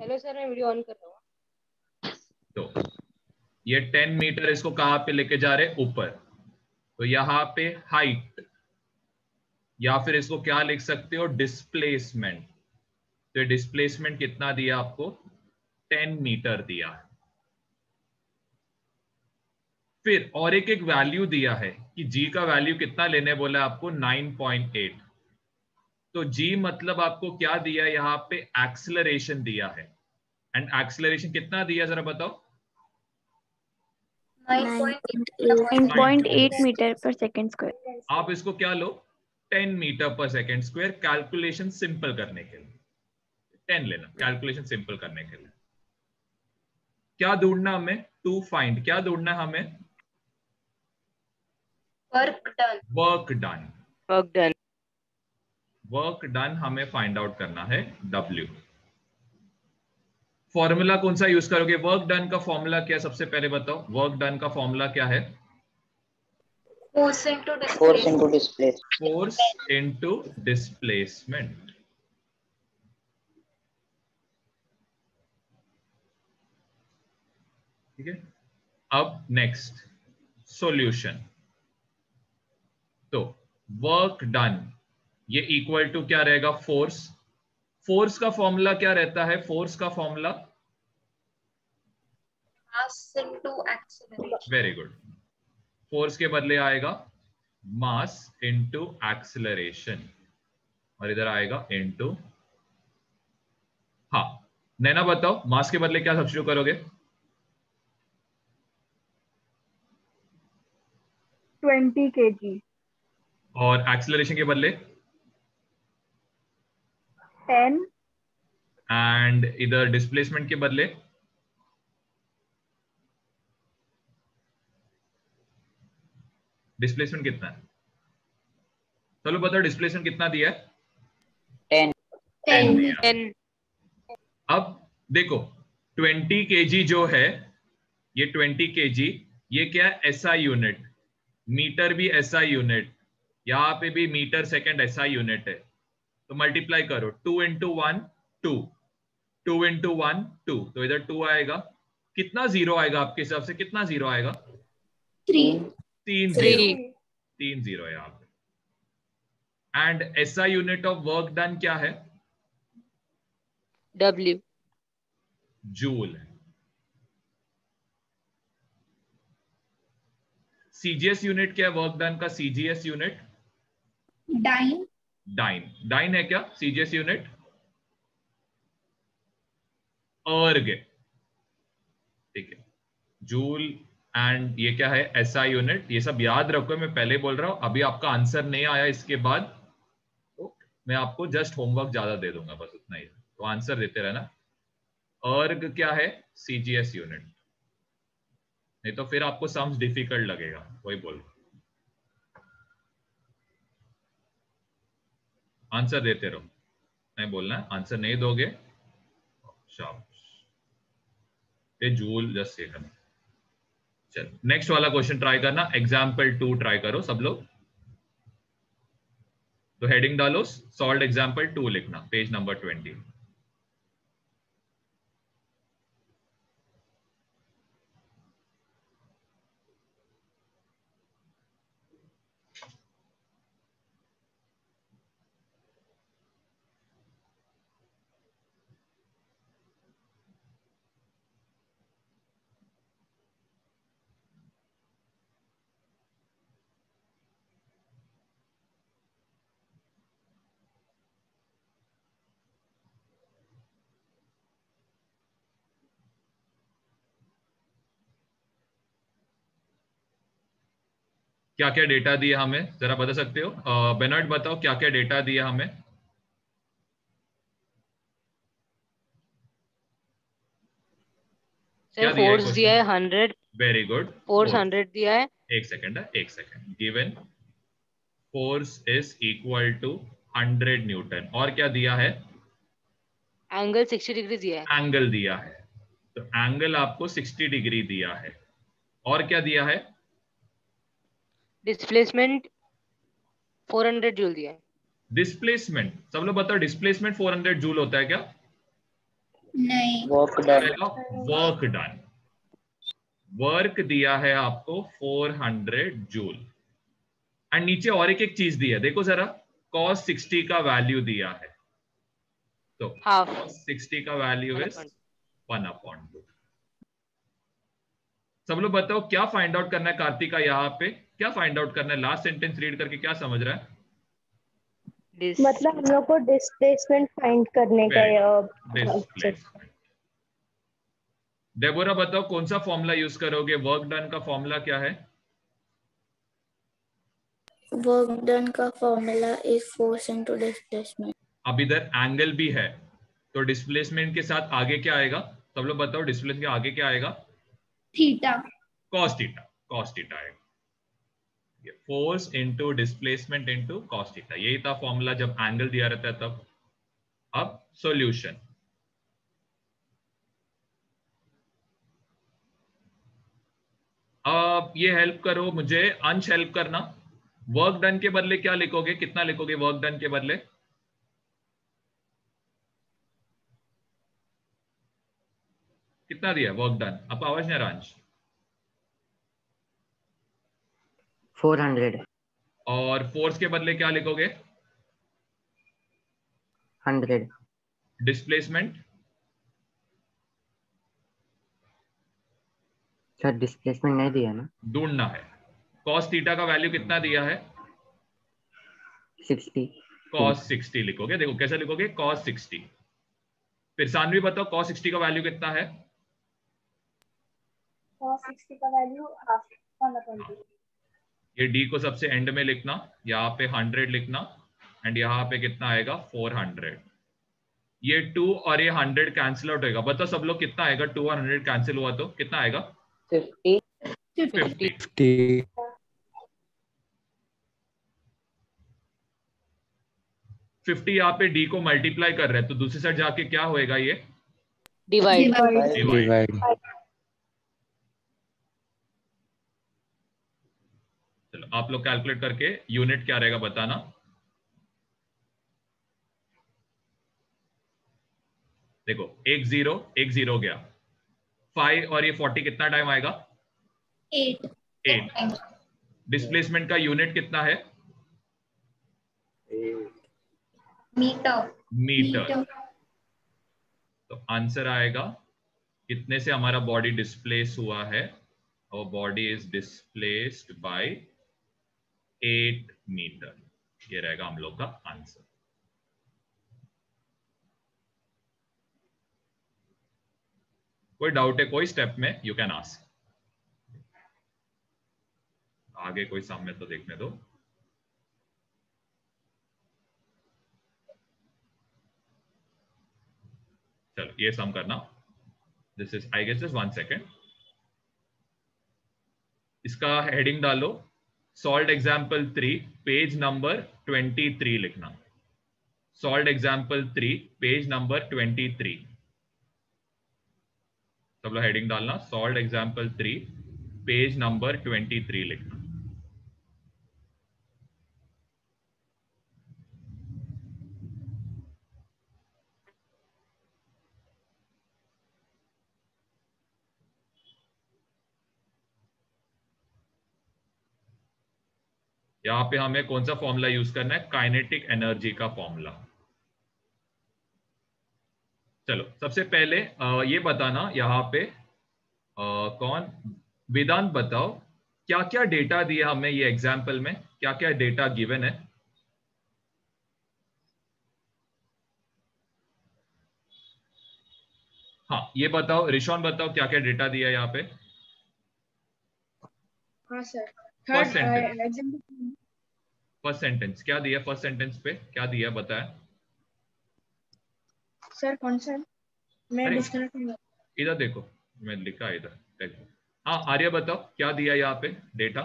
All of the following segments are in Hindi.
हेलो सर, मैं वीडियो ऑन कर रहा हूँ। तो ये 10 मीटर इसको कहां पे लेके जा रहे? ऊपर। तो यहां पे हाइट, या फिर इसको क्या लिख सकते हो? डिस्प्लेसमेंट। तो डिस्प्लेसमेंट कितना दिया आपको? 10 मीटर दिया है। फिर और एक एक वैल्यू दिया है कि जी का वैल्यू कितना लेने बोला आपको? 9.8। तो जी मतलब आपको क्या दिया? यहां पे एक्सेलरेशन दिया है। एंड एक्सेलरेशन कितना दिया जरा बताओ? 9.8 मीटर पर सेकेंड स्क्वायर। आप इसको क्या लो? 10 metre per second square. Calculation simple करने के लिए 10 लेना, कैलकुलेशन सिंपल करने के लिए। क्या ढूंढना हमें? To find. क्या ढूंढना है हमें? Work done. Work done. Work done. Work done हमें फाइंड आउट करना है, W। फॉर्मूला कौन सा यूज करोगे? वर्क डन का फॉर्मूला क्या है सबसे पहले बताओ? वर्क डन का फॉर्मूला क्या है? Force into displacement. Force into displacement. ठीक है। अब नेक्स्ट सॉल्यूशन। तो वर्क डन ये इक्वल टू क्या रहेगा? फोर्स। फोर्स का फॉर्मूला क्या रहता है? फोर्स का formula mass into acceleration. Very good. Force के बदले आएगा मास इनटू एक्सेलरेशन, और इधर आएगा इनटू। हाँ, नैना बताओ मास के बदले क्या सब्स्टिट्यूट करोगे? 20 kg। और एक्सेलरेशन के बदले? 10। एंड इधर डिस्प्लेसमेंट के बदले? डिस्प्लेसमेंट कितना है? चलो बताओ डिस्प्लेसमेंट कितना दिया है? 10। 10 दिया है। अब देखो 20 केजी जो है, ये 20 केजी, ये क्या है? SI unit. मीटर भी एसआई यूनिट, यहां पे भी मीटर सेकंड एसआई यूनिट है। तो मल्टीप्लाई करो, 2 इंटू 1 2, 2 इंटू 1 2, तो इधर 2 आएगा। कितना जीरो आएगा आपके हिसाब से? कितना जीरो आएगा? 3। 3 जीरो। 3 जीरो है यहाँ पे। And SI unit of work done क्या है? W। जूल है। सीजीएस यूनिट क्या है वर्क डन का? CGS unit dyne. Dyne. Dyne है क्या सीजीएस यूनिट? अर्ग। ठीक है। जूल एंड ये क्या है? SI unit. ये सब याद रखो, मैं पहले बोल रहा हूं। अभी आपका आंसर नहीं आया इसके बाद तो मैं आपको जस्ट होमवर्क ज्यादा दे दूंगा, बस उतना ही। तो आंसर देते रहना। अर्ग क्या है? CGS unit. नहीं तो फिर आपको सम्स डिफिकल्ट लगेगा, वही बोल। आंसर देते रहो, नहीं बोलना है। आंसर नहीं दोगे शाबाश। ये जूल जस्ट से करना। चल नेक्स्ट वाला क्वेश्चन ट्राई करना। एग्जाम्पल 2 ट्राई करो सब लोग। तो हेडिंग डालो, सॉल्व एग्जाम्पल 2 लिखना, पेज नंबर 20। क्या क्या डेटा दिया हमें जरा बता सकते हो? बेनर्ड बताओ क्या क्या डेटा दिया हमें? क्या सर दिया है फोर्स दिया क्वेश्चन? है 100। Very good. फोर्स फोर्स 100 दिया है। एक सेकंड है, एक second. Given force is equal to 100 newton. और क्या दिया है? एंगल 60 डिग्री दिया है। एंगल दिया है। तो एंगल आपको 60 डिग्री दिया है। और क्या दिया है? डिस्प्लेसमेंट 400 जूल दिया है। डिस्प्लेसमेंट सब लोग बताओ, डिस्प्लेसमेंट 400 जूल होता है क्या? नहीं। Work done. Work done. Work दिया है आपको 400 जूल। एंड नीचे और एक चीज दी है, देखो जरा, cos 60 का वैल्यू दिया है, तो हाफ। cos 60 का वैल्यू इज 1/2। सब लोग बताओ क्या फाइंड आउट करना है कार्तिका, यहाँ पे क्या फाइंड आउट करना है? लास्ट सेंटेंस रीड करके क्या समझ रहा है? मतलब हम लोग को डिस्प्लेसमेंट फाइंड करने का डिस्प्लेसमेंट। डेबोरा बताओ कौन सा फॉर्मूला यूज करोगे? वर्क डन का फॉर्मूला क्या है? वर्क डन का formula is force into displacement. अब इधर एंगल भी है, तो डिस्प्लेसमेंट के साथ आगे क्या आएगा? सब लोग बताओ, डिस्प्लेसमेंट के आगे क्या आएगा? Theta. cos theta. cos theta आएगा। Force into displacement into cos theta, यही था फॉर्मूला जब एंगल दिया रहता है तब। अब सॉल्यूशन, अब ये हेल्प करो मुझे, अंश हेल्प करना। वर्क डन के बदले क्या लिखोगे? कितना लिखोगे वर्क डन के बदले? कितना दिया वर्क डन? आप आवाज नहीं आ रहा अंश। 400। और फोर्स के बदले क्या लिखोगे? 100। डिस्प्लेसमेंट? सर डिस्प्लेसमेंट नहीं दिया ना, ढूंढना है। cos थीटा का वैल्यू कितना दिया है? 60। cos 60 लिखोगे, देखो कैसे लिखोगे, cos 60। फिर सानवी बताओ cos 60 का वैल्यू कितना है? cos 60 का वैल्यू हाफ 1/2। ये d को सबसे एंड में लिखना, यहाँ पे 100 लिखना, एंड यहाँ पे कितना आएगा? 400। ये 2 और ये 100 कैंसिल आउट होगा। बताओ सब लोग कितना आएगा? 2 और 100 कैंसिल हुआ तो कितना आएगा? 50। 50। 50 यहाँ पे d को मल्टीप्लाई कर रहे हैं, तो दूसरी साइड जाके क्या होएगा? ये डिवाइड। डिवाइड। चलो आप लोग कैलकुलेट करके यूनिट क्या रहेगा बताना। देखो एक जीरो गया, 5 और ये 40 कितना टाइम आएगा? 8। डिस्प्लेसमेंट का यूनिट कितना है? मीटर। तो आंसर आएगा कितने से हमारा बॉडी डिस्प्लेस हुआ है? और body is displaced by 8 metre. ये रहेगा हम लोग का आंसर। कोई डाउट है कोई स्टेप में? You can ask. आगे कोई सामने तो देखने दो। चलो ये सम करना। This is I guess, just 1 second. इसका हेडिंग डालो, सॉल्व एग्जाम्पल 3 पेज नंबर 23 लिखना। Solve example 3 page number 23। सब लोग हेडिंग डालना, सॉल्व एग्जाम्पल 3 पेज नंबर 23 लिखना। यहां पे हमें कौन सा फॉर्मूला यूज करना है? काइनेटिक एनर्जी का फॉर्मूला। चलो सबसे पहले ये बताना यहाँ पे कौन, वेदांत बताओ क्या क्या डेटा दिया हमें ये एग्जाम्पल में, क्या क्या डेटा गिवन है? हाँ ये बताओ, ऋषौन बताओ क्या क्या डेटा दिया है यहाँ पे? हाँ sir. First sentence, first sentence क्या दिया? फर्स्ट सेंटेंस पे क्या दिया बताया सर कौन सा? मैं अरे डिस्कनेक्ट हूँ। इधर देखो, मैं लिखा है इधर, देखो। हाँ आर्या बताओ क्या दिया यहाँ पे डेटा?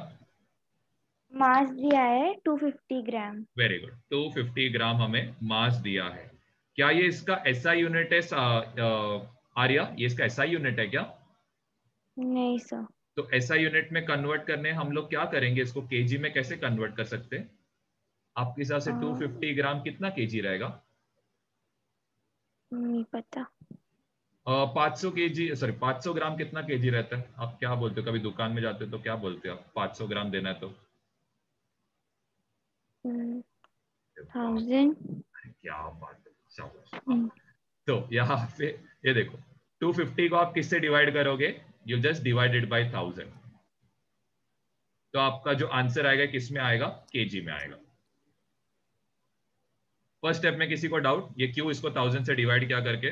मास दिया है 250 ग्राम। वेरी गुड, 250 ग्राम हमें मास दिया है। क्या ये इसका एसआई यूनिट है आर्या? ये इसका एसआई यूनिट है क्या? नहीं सर। तो एसआई यूनिट में कन्वर्ट करने हम लोग क्या करेंगे? इसको केजी में कैसे कन्वर्ट कर सकते हैं? आपके हिसाब से 250 ग्राम कितना केजी रहेगा? नहीं पता। 500 केजी, सॉरी 500 ग्राम कितना केजी रहता है? आप क्या बोलते हो? कभी दुकान में जाते हो तो क्या बोलते हो आप? 500 ग्राम देना है तो 1000। क्या बात है, शाबाश। तो यहाँ पे ये देखो 250 को आप किससे डिवाइड करोगे? You just divided by 1000। तो आपका जो आंसर आएगा किस में आएगा? केजी में आएगा। फर्स्ट स्टेप में किसी को डाउट? ये क्यों इसको 1000 से डिवाइड किया करके?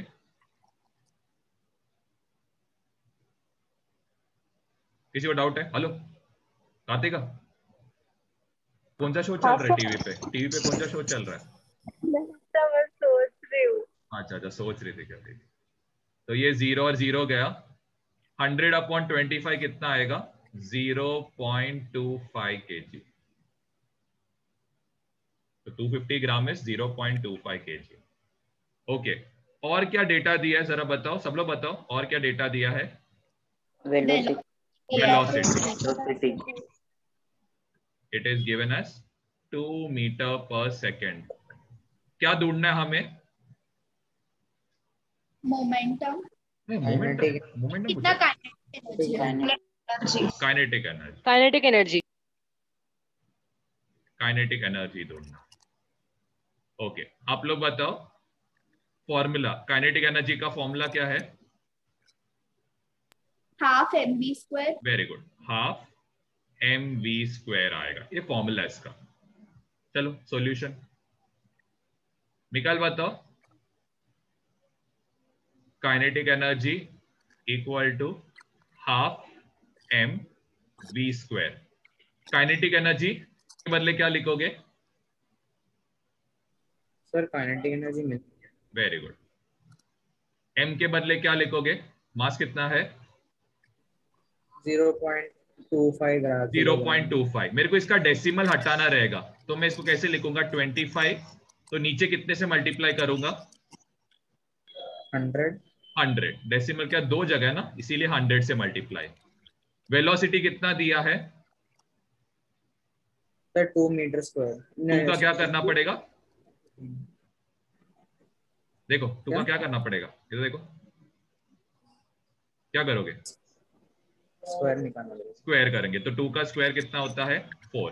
किसी को डाउट है? हेलो कार्तिका, कौन सा शो चल रहा है टीवी पे? टीवी पे कौन सा शो चल रहा है? मैं सोच रही हूँ। अच्छा अच्छा, सोच रही थी क्या? ठीक। तो ये 0 और 0 गया। 100/25 कितना आएगा? 0.25 kg। तो 250 ग्राम इज 0.25 kg। ओके, और क्या डेटा दिया है जरा बताओ, सब लोग बताओ, और क्या डेटा दिया है? Velocity. It is given as 2 metre per second. क्या ढूंढना है हमें? मोमेंटम। मोमेंटम कितना kinetic energy. Kinetic energy. Kinetic energy ढूंढना। ओके, आप लोग बताओ फॉर्मूला। काइनेटिक एनर्जी का फॉर्मूला क्या है? Half mv²। Very good, half mv² आएगा, ये फॉर्मूला है इसका। चलो सॉल्यूशन निकाल बताओ। Kinetic energy equal to half mv²। Kinetic energy के बदले क्या लिखोगे? सर काइनेटिक एनर्जी मिलती है। Very good. m के बदले क्या लिखोगे? मास कितना है? 0.25 ग्राम। 0.25। मेरे को इसका डेसिमल हटाना रहेगा, तो मैं इसको कैसे लिखूंगा? 25। तो नीचे कितने से मल्टीप्लाई करूंगा? 100। डेसिमल क्या दो जगह है ना, इसीलिए 100 से मल्टीप्लाई। वेलोसिटी कितना दिया है? Sir 2 metre square. 2 का क्या करना पड़ेगा? देखो 2 का क्या करना पड़ेगा, इधर देखो क्या करोगे? स्क्वायर निकालना पड़ेगा। स्क्वायर करेंगे तो 2 का स्क्वायर कितना होता है? 4।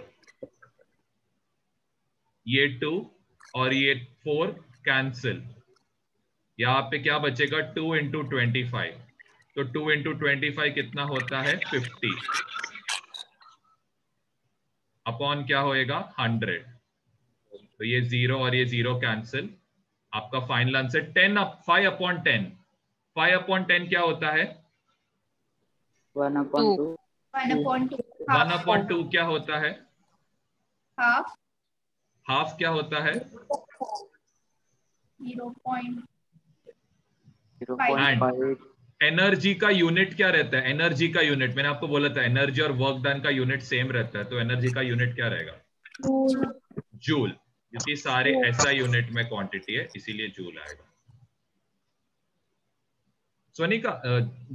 ये 2 और ये 4 कैंसिल। यहाँ पे क्या बचेगा? 2 इंटू 25। तो 2 इंटू 25 कितना होता है? 50 अपॉन क्या होएगा? 100। तो ये 0 और ये 0 कैंसिल। आपका फाइनल आंसर 5/10। 5/10 क्या होता है? 1/2. 1/2। 1/2 क्या होता है? हाफ। हाफ क्या होता है? 0.5। एनर्जी का यूनिट क्या रहता है? एनर्जी का यूनिट मैंने आपको बोला था, एनर्जी और वर्क डन का यूनिट सेम रहता है। तो एनर्जी का यूनिट क्या रहेगा? जूल, क्योंकि सारे ऐसा यूनिट में क्वांटिटी है इसीलिए जूल आएगा। सोनिका,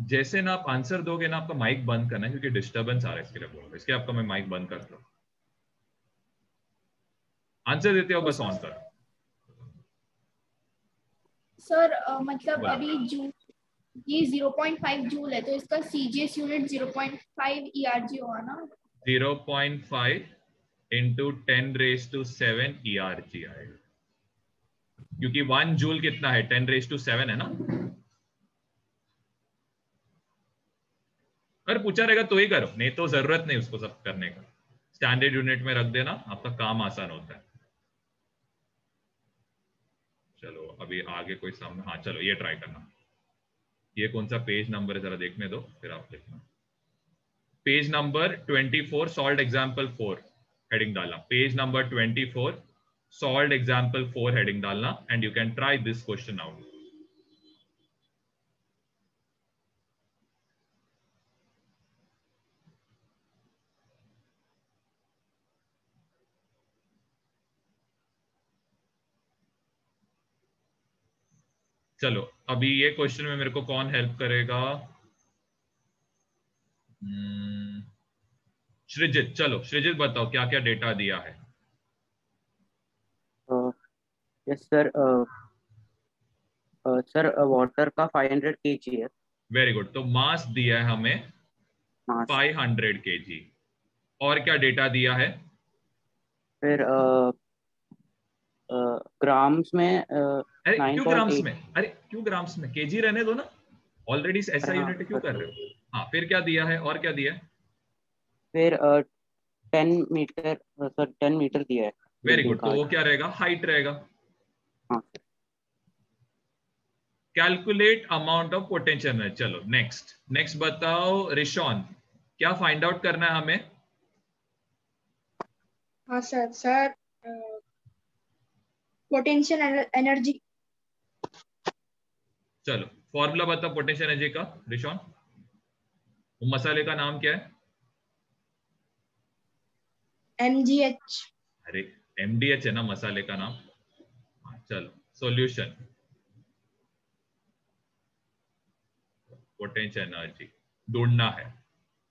जैसे ना आप आंसर दोगे ना, आपका माइक बंद करना है क्योंकि डिस्टरबेंस आ रहा है, इसके लिए बोल रहा हूं। इसके आपका मैं माइक बंद करता हूं। आंसर देते हो बस ऑन कर। सर मतलब बोलो। अभी जूल, ये 0.5 जूल है तो इसका सीजीएस यूनिट 0.5 ERG होगा ना? 0.5 इंटू 10⁻⁷ ERG आएगा, क्योंकि 1 जूल कितना है? 10⁻⁷ है ना। अगर पूछा रहेगा तो ही करो, नहीं तो जरूरत नहीं उसको सब करने का। स्टैंडर्ड यूनिट में रख देना, आपका काम आसान होता है। चलो अभी आगे कोई सामने, हाँ चलो ये ट्राई करना। ये कौन सा पेज नंबर है जरा देखने दो, फिर आप लिखना। Page number 24 solve example 4 heading डालना। Page number 24 solve example 4 heading डालना and you can try this question out. चलो अभी ये क्वेश्चन में मेरे को कौन हेल्प करेगा? सृजित, चलो सृजित बताओ क्या क्या डेटा दिया है। यस सर, सर वाटर का 500 kg है वेरी गुड, तो मास दिया है हमें मास। 500 kg। और क्या डेटा दिया है? फिर ग्राम्स में अरे क्यों ग्राम्स 9.8। में, अरे क्यों ग्राम्स में, केजी रहने दो ना, ऑलरेडी ऐसा हाँ यूनिट क्यों कर सर। रहे हो? हाँ, फिर क्या दिया है और क्या दिया है? फिर 10 मीटर, सर 10 मीटर दिया है वेरी बिल्डिंग गुड, का तो वो height। क्या रहेगा? हाइट रहेगा। हाँ sir. Calculate amount of potential energy. चलो नेक्स्ट, नेक्स्ट बताओ रिशॉन, क्या फाइंड आउट करना है हमें? हाँ सर। Sir potential energy. चलो फॉर्मूला बताओ पोटेंशियल एनर्जी का रिशॉन। वो मसाले का नाम क्या है? mgh। अरे MDH है ना मसाले का नाम। हाँ, चलो सॉल्यूशन, पोटेंशियल एनर्जी ढूंढना है।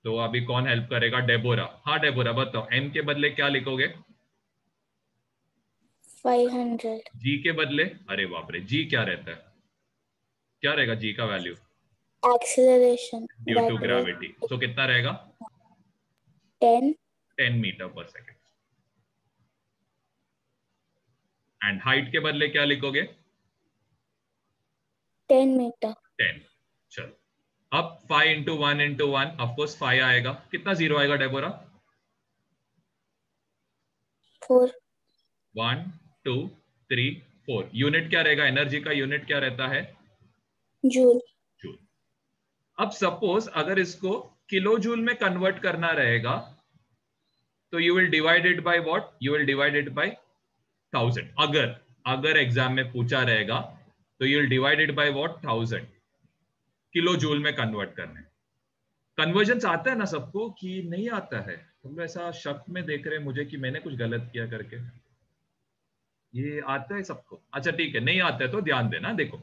तो अभी कौन हेल्प करेगा? डेबोरा। हाँ डेबोरा बताओ, एम के बदले क्या लिखोगे? 500 जी के बदले? अरे बाप रे, जी क्या रहता है, क्या रहेगा जी का value? acceleration due to that was gravity. सो कितना रहेगा? 10 10 metre per second. And height के बदले क्या लिखोगे? 10 meter 10। चलो अब 5 इंटू 1 इंटू 1, ऑफकोर्स 5 आएगा। कितना जीरो आएगा डेबोरा? 4 1 2 3 4। यूनिट क्या रहेगा? एनर्जी का यूनिट क्या रहता है? joule joule. अब सपोज अगर इसको किलो जूल में कन्वर्ट करना रहेगा, तो you will divide it by what? You will divide it by 1000। अगर अगर एग्जाम में पूछा रहेगा तो you will divide it by what? 1000 kilo joule में कन्वर्ट करने। कन्वर्जन आता है ना सबको कि नहीं आता है? तुम लोग ऐसा शक में देख रहे हैं मुझे कि मैंने कुछ गलत किया करके। ये आता है सबको? अच्छा ठीक है, नहीं आता है तो ध्यान देना। देखो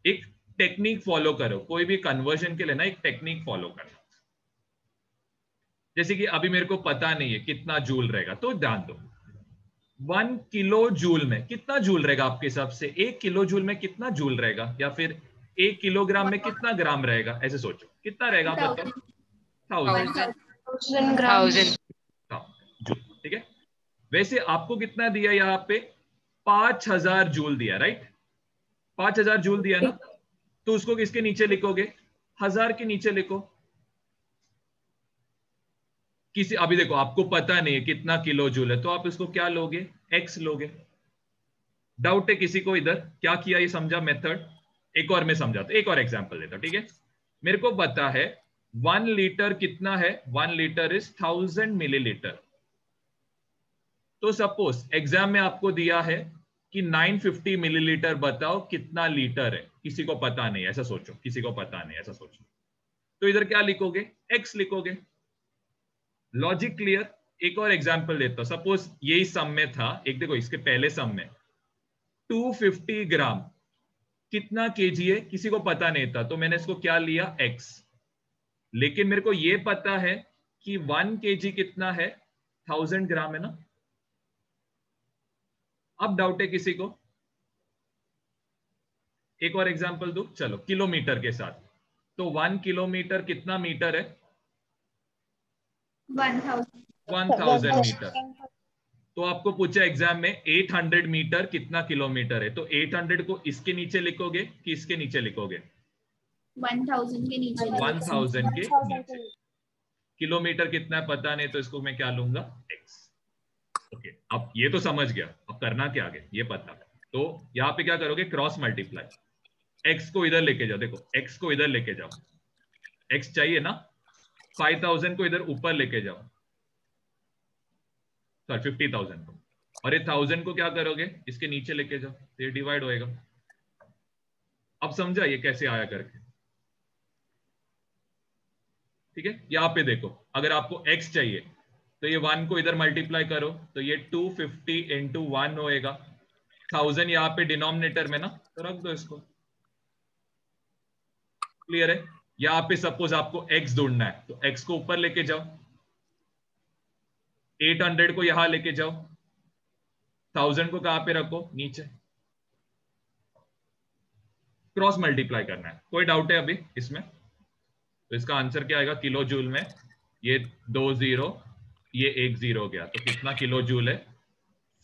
एक टेक्निक फॉलो करो, कोई भी कन्वर्जन के लिए ना एक टेक्निक फॉलो करना। जैसे कि अभी मेरे को पता नहीं है कितना जूल रहेगा, तो ध्यान दो 1 किलो जूल में कितना जूल रहेगा आपके हिसाब से? 1 किलो जूल में कितना जूल रहेगा? या फिर 1 किलोग्राम में कितना ग्राम रहेगा? ऐसे सोचो कितना रहेगा, आप बताओ। 1000 1000 जूल, ठीक है। वैसे आपको कितना दिया यहाँ पे? 5000 जूल दिया, राइट? 5000 जूल दिया ना, तो उसको किसके नीचे लिखोगे? 1000 के नीचे लिखो। किसी अभी देखो आपको पता नहीं है कितना किलो जूल है, तो आप इसको क्या लोगे? एक्स लोगे। डाउट है किसी को इधर? क्या किया ये समझा मेथड? एक और मैं समझाता हूं, एक और एग्जांपल देता हूं, ठीक है। मेरे को पता है 1 लीटर कितना है? 1 लीटर इज 1000 मिलीलीटर। तो सपोज एग्जाम में आपको दिया है कि 950 मिलीलीटर, बताओ कितना लीटर है? किसी को पता नहीं, ऐसा सोचो, किसी को पता नहीं ऐसा सोचो। तो इधर क्या लिखोगे? एक्स लिखोगे। Logic clear? एक और एग्जांपल देता हूं। सपोज यही सम में था एक, देखो इसके पहले सम में 250 ग्राम कितना केजी है किसी को पता नहीं था, तो मैंने इसको क्या लिया? एक्स। लेकिन मेरे को यह पता है कि 1 केजी कितना है? 1000 ग्राम है ना। अब डाउट है किसी को? एक और एग्जांपल दो चलो किलोमीटर के साथ। तो 1 किलोमीटर कितना मीटर है? 1000। 1000 मीटर। तो आपको पूछा एग्जाम में 800 मीटर कितना किलोमीटर है, तो 800 को इसके नीचे लिखोगे कि इसके नीचे लिखोगे? 1000 के नीचे। 1000 के नीचे। किलोमीटर कितना है पता नहीं, तो इसको मैं क्या लूंगा? एक्स। ओके, अब ये तो समझ गया, अब करना क्या आगे ये पता है। तो यहां पे क्या करोगे? Cross multiply. एक्स को इधर लेके जाओ, देखो एक्स को इधर लेके जाओ, एक्स चाहिए ना। 5000 को इधर ऊपर लेके जाओ, सॉरी 50,000 को, और ये 1000 को क्या करोगे? इसके नीचे लेके जाओ, तो ये डिवाइड होएगा। अब समझा ये कैसे आया करके? ठीक है, यहां पे देखो अगर आपको x चाहिए तो ये 1 को इधर मल्टीप्लाई करो, तो ये 250 इंटू 1 होएगा। 1000 यहाँ पे डिनोमिनेटर में ना, तो रख दो इसको। क्लियर है? यहाँ पे सपोज आपको x ढूंढना है, तो x को ऊपर लेके जाओ, 800 को यहां लेके जाओ, 1000 को कहां पे रखो? नीचे। क्रॉस मल्टीप्लाई करना है। कोई डाउट है अभी इसमें? तो इसका आंसर क्या आएगा किलो जूल में? ये 2 0, ये 1 0 हो गया, तो कितना किलो जूल है?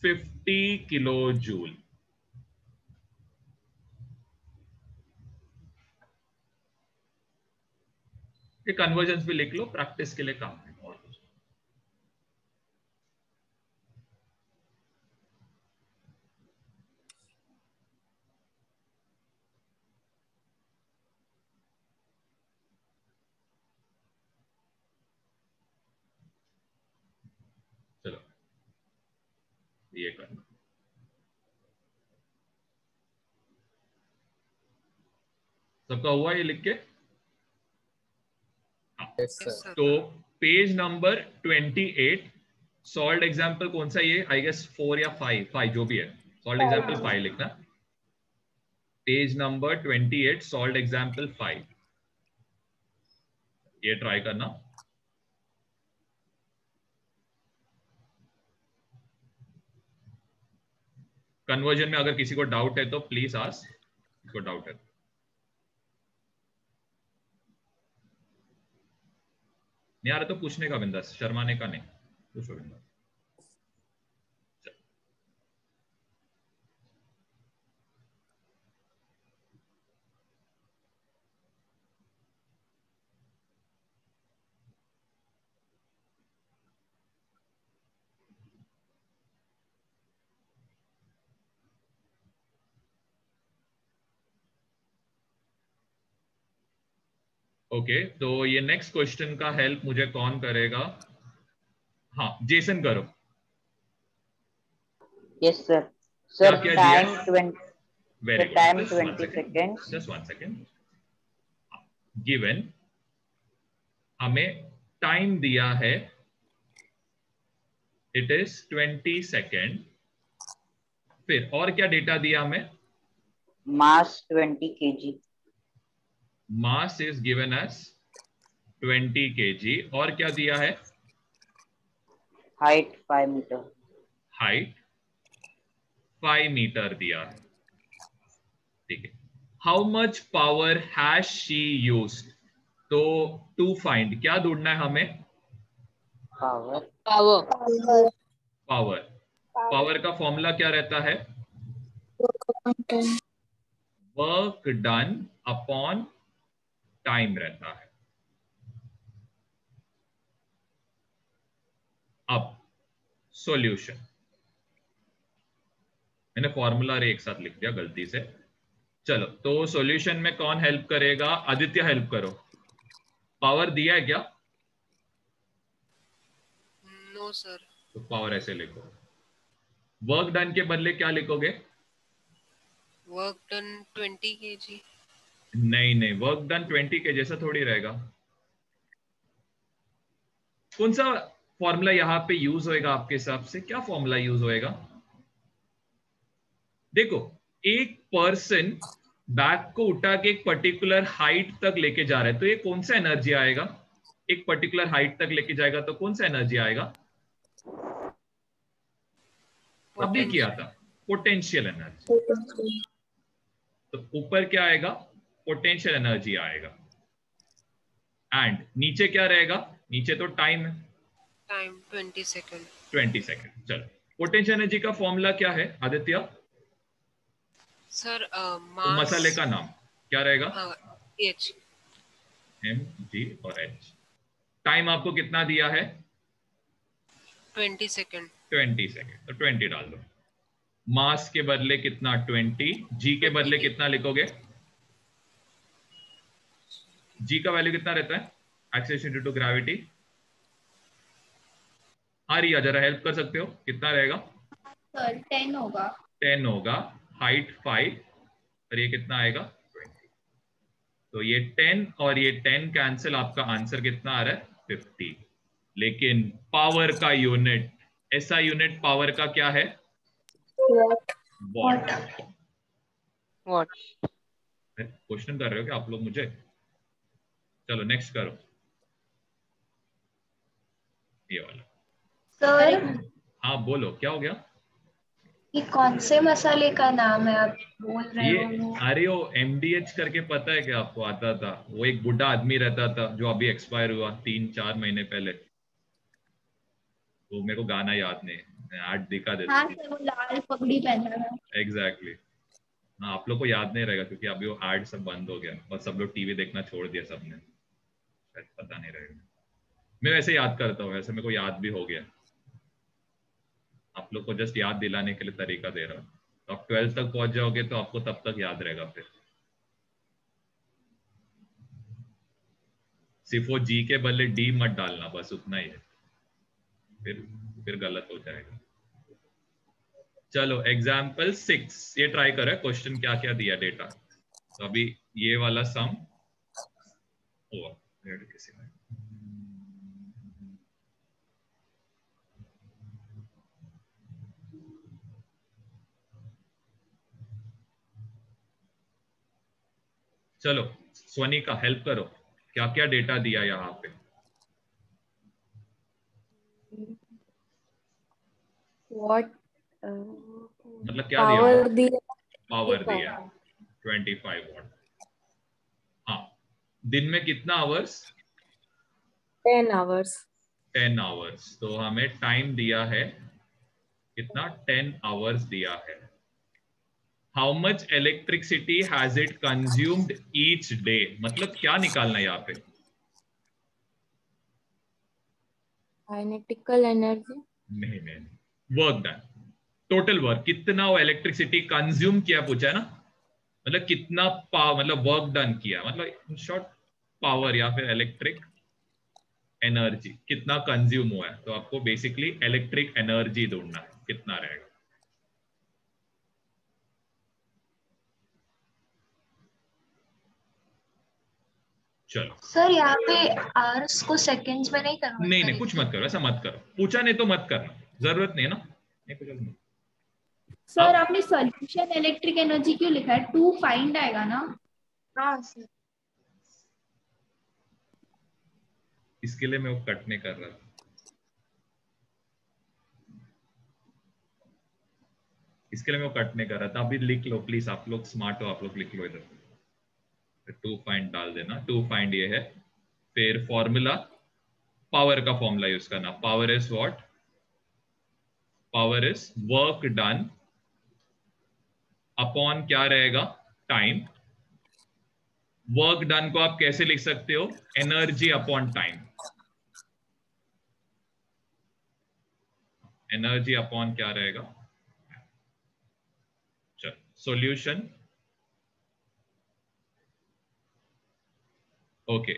50 किलो जूल। ये कन्वर्जन्स भी लिख लो, प्रैक्टिस के लिए काम है। और चलो ये करना। सबका हुआ ये लिख के? Yes, sir. तो पेज नंबर 28 सॉल्व एग्जाम्पल कौन सा? ये आई गेस 4 या 5 जो भी है, सॉल्व एग्जाम्पल 5 लिखना। पेज नंबर 28 सॉल्व एग्जाम्पल 5, ये ट्राई करना। कन्वर्जन में अगर किसी को डाउट है तो प्लीज आस्क, किसी को डाउट है। नहीं आ रहा तो पूछने का बिंदास, शर्माने का नहीं, पूछो बिंदास। ओके, तो ये नेक्स्ट क्वेश्चन का हेल्प मुझे कौन करेगा? हाँ जेसन करो। Yes sir. क्या सर क्या टाइम दिया? 20, very time good, 20 seconds. Just 1 second. Given हमें टाइम दिया है, इट इज 20 सेकेंड। फिर और क्या डेटा दिया हमें? Mass 20 kg। Mass is given as 20 kg। और क्या दिया है? Height 5 metre. हाइट 5 मीटर दिया है, ठीक है। How much power has she used? तो टू फाइंड क्या ढूंढना है हमें? पावर। Power. पावर। पावर का फॉर्मूला क्या रहता है? वर्क डन अपॉन टाइम रहता है। अब सॉल्यूशन, मैंने फॉर्मूला एक साथ लिख दिया गलती से। चलो तो सॉल्यूशन में कौन हेल्प करेगा? आदित्य हेल्प करो। पावर दिया है क्या? No, sir. तो पावर ऐसे लिखो। वर्क डन के बदले क्या लिखोगे? Work done 20 kg. नहीं नहीं, वर्क डन 20 के जैसा थोड़ी रहेगा। कौन सा फॉर्मूला यहां पे यूज होएगा आपके हिसाब से? क्या फॉर्मूला यूज होएगा? देखो, एक पर्सन बैग को उठा के एक पर्टिकुलर हाइट तक लेके जा रहा है, तो ये कौन सा एनर्जी आएगा? एक पर्टिकुलर हाइट तक लेके जाएगा तो कौन सा एनर्जी आएगा? अभी किया था पोटेंशियल एनर्जी। तो ऊपर क्या आएगा? पोटेंशियल एनर्जी आएगा। एंड नीचे क्या रहेगा? नीचे तो टाइम है, Time 20 second. 20 सेकेंड। चलो, पोटेंशियल एनर्जी का फॉर्मूला क्या है आदित्य? Sir, तो mass. मसाले का नाम क्या रहेगा? H. एम जी और एच। टाइम आपको कितना दिया है? 20 second. 20 सेकेंड, तो 20 डाल दो। मास के बदले कितना? 20। जी के बदले कितना लिखोगे? जी का वैल्यू कितना रहता है? Acceleration due to gravity. Arya जरा हेल्प कर सकते हो, कितना रहेगा? सर 10 होगा। 10 होगा। हाइट 5 और ये कितना आएगा? 20। तो ये 10 और ये 10 कैंसिल, आपका आंसर कितना आ रहा है? 50। लेकिन पावर का यूनिट, ऐसा यूनिट पावर का क्या है? वॉट। What? क्वेश्चन कर रहे हो क्या आप लोग मुझे? चलो नेक्स्ट करो, ये वाला। सर हाँ बोलो, क्या हो गया? ये कौन से मसाले का नाम है आप बोल रहे ये हो? अरे वो MDH करके पता है क्या आपको? आता था, वो एक बुढ़ा आदमी रहता था जो अभी एक्सपायर हुआ 3-4 महीने पहले। वो मेरे को गाना याद नहीं, मैं आज दिखा देता हाँ हूँ। सर, वो लाल पगड़ी पहना था। एग्जैक्टली। हाँ, आप लोग को याद नहीं रहेगा क्योंकि अभी वो एड सब बंद हो गया और सब लोग टीवी देखना छोड़ दिया सबने, शायद पता नहीं रहेगा। मैं वैसे याद करता हूँ, वैसे मेरे को याद भी हो गया। आप लोग को जस्ट याद दिलाने के लिए तरीका दे रहा हूँ। तो आप 12th तक पहुंच जाओगे तो आपको तब तक याद रहेगा। फिर सिर्फ वो जी के बदले डी मत डालना, बस उतना ही है, फिर गलत हो जाएगा। चलो एग्जाम्पल 6 ये ट्राई करें, क्वेश्चन क्या क्या दिया डेटा। तो अभी ये वाला सम हुआ किसी में। चलो स्वनिका हेल्प करो, क्या क्या डेटा दिया यहाँ पे? What मतलब क्या power दिया? दिया? पावर दिया 25 वॉट। हाँ, दिन में कितना आवर्स? 10 hours. 10 आवर्स। तो हमें टाइम दिया है कितना? 10 आवर्स दिया है। How much electricity has it consumed each day, मतलब क्या निकालना है यहाँ पे? Kinetical energy. नहीं, वर्क डन, टोटल वर्क कितना वो इलेक्ट्रिसिटी कंज्यूम किया पूछा है ना, मतलब कितना मतलब वर्क डन किया, मतलब इन शॉर्ट पावर या फिर इलेक्ट्रिक एनर्जी कितना कंज्यूम हुआ है। तो आपको बेसिकली इलेक्ट्रिक एनर्जी ढूंढना है, कितना रहेगा। चलो सर यहाँ पे आवर्स को सेकंड्स में नहीं कन्वर्ट नहीं कुछ मत करो, ऐसा मत करो, पूछा नहीं तो मत करना, जरूरत नहीं है ना। नहीं कुछ नहीं। सर आपने सॉल्यूशन इलेक्ट्रिक एनर्जी क्यों लिखा है? टू फाइंड आएगा ना? हाँ सर। इसके लिए मैं वो कट नहीं कर रहा था। इसके लिए मैं वो कट नहीं कर रहा था। अभी लिख लो प्लीज, आप लोग स्मार्ट हो, आप लोग लिख लो इधर। टू फाइंड डाल देना। टू फाइंड ये है, फिर फॉर्मूला पावर का फॉर्मूला यूज करना। Power is what? Power is work done upon क्या रहेगा? टाइम। वर्क डन को आप कैसे लिख सकते हो? Energy upon time. Energy upon क्या रहेगा? चलो सॉल्यूशन। ओके,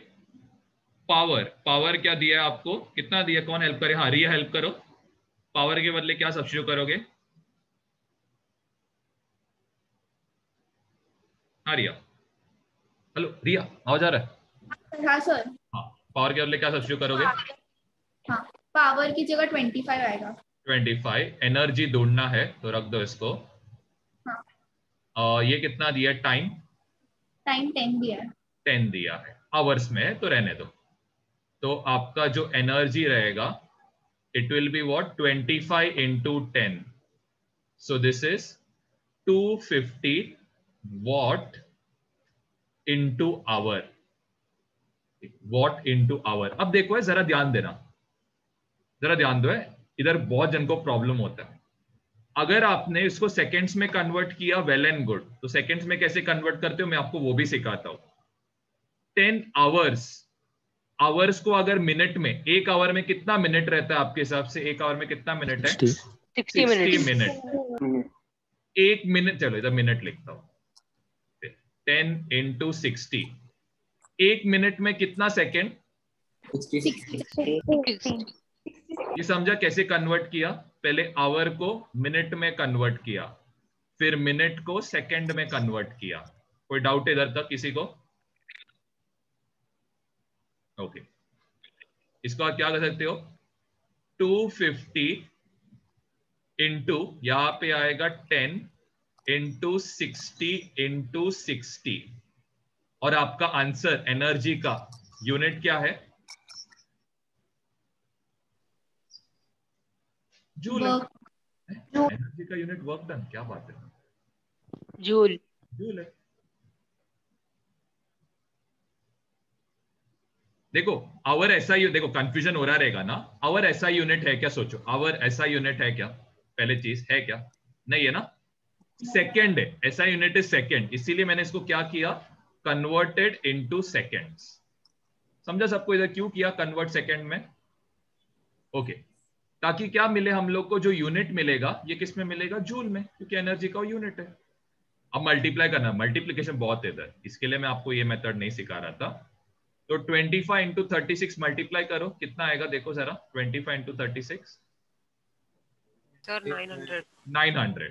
पावर क्या दिया है आपको? कितना दिया? कौन हेल्प करे? हाँ रिया हेल्प करो। पावर के बदले क्या सब्स्टिट्यूट करोगे? हाँ रिया, हेलो रिया, आवाज आ रहा है? हाँ सर। हाँ, पावर के बदले क्या सब्स्टिट्यूट करोगे? हाँ, पावर की जगह 25 आएगा। 25। एनर्जी ढूंढना है तो रख दो इसको। हाँ। ये कितना दिया? टाइम 10 दिया है। 10 दिया है, आवर्स में है तो रहने दो। तो आपका जो एनर्जी रहेगा, it will be what? 25 into 10. So this is 250 watt into hour. Watt into hour. अब देखो है, जरा ध्यान देना, जरा ध्यान दो है, इधर बहुत जन को प्रॉब्लम होता है। अगर आपने इसको सेकेंड्स में कन्वर्ट किया, वेल एंड गुड। तो सेकेंड्स में कैसे कन्वर्ट करते हो मैं आपको वो भी सिखाता हूं। 10 आवर्स, आवर्स को अगर मिनट में, एक आवर में कितना मिनट रहता है आपके हिसाब से? एक आवर में कितना मिनट है? 60 मिनट। एक मिनट, चलो इधर मिनट लिखता हूं। 10 into 60, एक मिनट में कितना सेकेंड? 60। ये समझा कैसे कन्वर्ट किया? पहले आवर को मिनट में कन्वर्ट किया, फिर मिनट को सेकंड में कन्वर्ट किया। कोई डाउट इधर तक किसी को? ओके, इसको आप क्या कर सकते हो? 250 इंटू, यहां पे आएगा 10 इंटू 60 इंटू 60, और आपका आंसर एनर्जी का यूनिट क्या है? जूल है। एनर्जी का यूनिट वर्क डन, क्या बात है, जूल। जूल है। देखो आवर एसआई, देखो कंफ्यूजन हो रहा रहेगा ना, आवर एसआई यूनिट है क्या, सोचो आवर एसआई यूनिट है क्या, पहले चीज है क्या, नहीं है ना, सेकेंड है, एसआई यूनिट इज सेकेंड, इसीलिए मैंने इसको क्या किया, कन्वर्टेड इनटू सेकेंड्स। समझा सबको इधर क्यों किया कन्वर्ट सेकेंड में, ओके, ताकि क्या मिले हम लोग को, जो यूनिट मिलेगा ये किस में मिलेगा, जूल में, क्योंकि एनर्जी का यूनिट है। अब मल्टीप्लाई करना, मल्टीप्लीकेशन बहुत है इधर, इसके लिए मैं आपको ये मेथड नहीं सिखा रहा था। तो 25 इंटू 36 मल्टीप्लाई करो, कितना आएगा देखो जरा, 25 इंटू 36 सर 900। 900।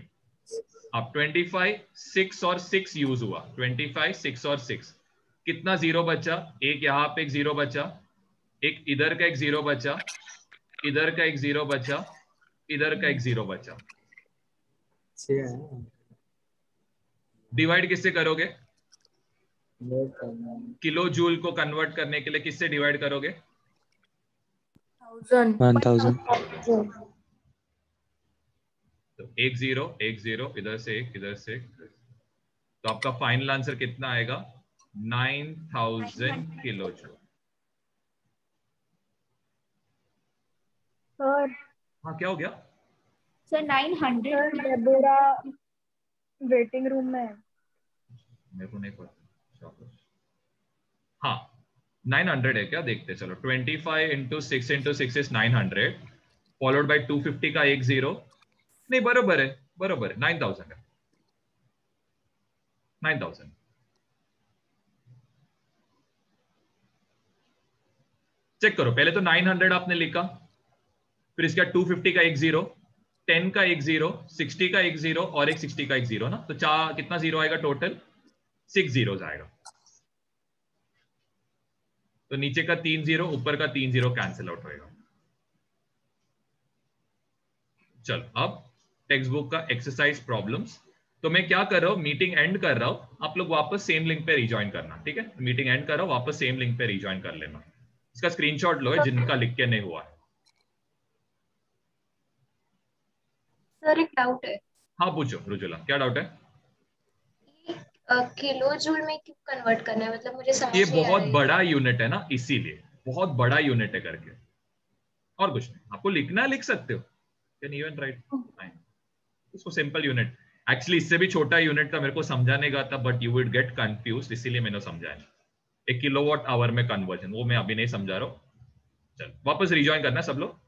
अब 25 6 और 6 यूज हुआ, 25 6 और 6 कितना जीरो बचा, एक यहाँ पे एक जीरो बचा, एक इधर का एक जीरो बचा, इधर का एक जीरो बचा, इधर का एक जीरो बचा। डिवाइड किससे करोगे, किलो जूल को कन्वर्ट करने के लिए किससे डिवाइड करोगे, 1000। तो एक जीरो इधर से एक, इधर से एक, तो आपका फाइनल आंसर कितना आएगा, 9000 किलो जूल। सर हाँ क्या हो गया, सर 900 डेबोरा वेटिंग रूम में है। मेरे को नहीं पता, हाँ 900 है क्या, देखते चलो, 25 into 6 into 6 is 900, followed by 250 का एक जीरो, नहीं बरोबर है, बरोबर है, 9000 है, 9000। चेक करो, पहले तो 900 आपने लिखा, फिर इसका 250 का एक जीरो, 10 का एक जीरो, 60 का एक जीरो और एक 60 का एक जीरो ना, तो कितना जीरो आएगा टोटल, 6 जीरोस आएगा। तो नीचे का 3 जीरो, ऊपर का 3 जीरो कैंसिल आउट होएगा। चलो अब टेक्स्ट बुक का एक्सरसाइज प्रॉब्लम्स। तो मैं क्या कर रहा हूं, मीटिंग एंड कर रहा हूं, आप लोग वापस सेम लिंक पे रिजॉइन करना, ठीक है, मीटिंग एंड कर रहा हूं, वापस सेम लिंक पे रिजॉइन कर लेना। इसका स्क्रीनशॉट लो, जिनका लिख के नहीं हुआ है। सर एक डाउट है। हाँ पूछो रुजुला, क्या डाउट है। किलो जूल में क्यों कन्वर्ट करना है, मतलब मुझे समझ ये नहीं आ बहुत रहा है। बड़ा यूनिट है ना, इसीलिए बहुत बड़ा यूनिट है करके, और कुछ नहीं, आपको लिखना है लिख सकते हो, कैन इवन राइट इसको सिंपल यूनिट। एक्चुअली इससे भी छोटा यूनिट था, मेरे को समझाने का था, but you would get confused, इसीलिए मैंने समझाया। एक किलोवाट आवर में कन्वर्जन, वो मैं अभी नहीं समझा रहा हूँ। चल वापस रिजॉइन करना सब लोग।